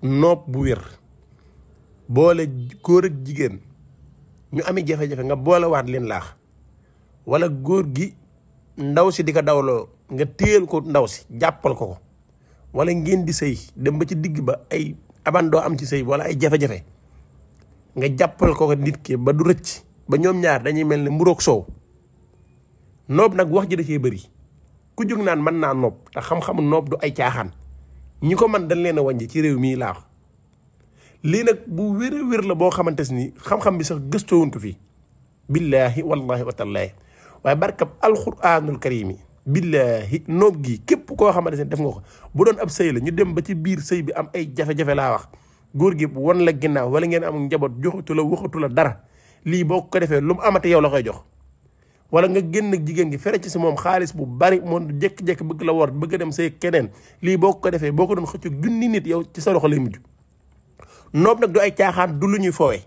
noob bu wér boole góor ak jigéen ñu ami jafe-jafe nga boole waat leen laax wala góor gi ndaw si di ko dawloo nga téyel ko ndaw si jàppal ko wala ngeen di sëy dem ba ci digg ba ay abandoo am ci sëy wala ay jafe-jafe nga jàppal ko nit ki ba du rëcc ba ñoom ñaar dañuy mel ne mburoog soow noob nag wax ji da cee bëri ku jóg naan mën naa noob te xam-xamu noob du ay caaxaan ñi ko man dañ leen a wàññi ci réew mii laa wax lii nag bu wér a wér la boo xamante ni xam-xam bi sax gëstoowuntu fii billaahi wallahi wa tallaahi waaye barkab alxuraanul karim yi billaahi noob gi képp koo xamante ne def nga ko bu doon ab sëy la ñu dem ba ci biir sëy bi am ay jafe-jafe laa wax góor gi won la ginnaaw wala ngeen am njaboot joxatu la waxatu la dara lii boo ko defee lu mu amate yow la koy jox wala nga génn ak jigéen gi fere ci si moom xaalis bu bari moom jékki-jékki bëgg la wor bëgg dem sëy keneen lii boo ko defee boo ko doon xëccu junni nit yow ci sa loxo lay mujj noob nag du ay caaxaan du lu ñuy foowee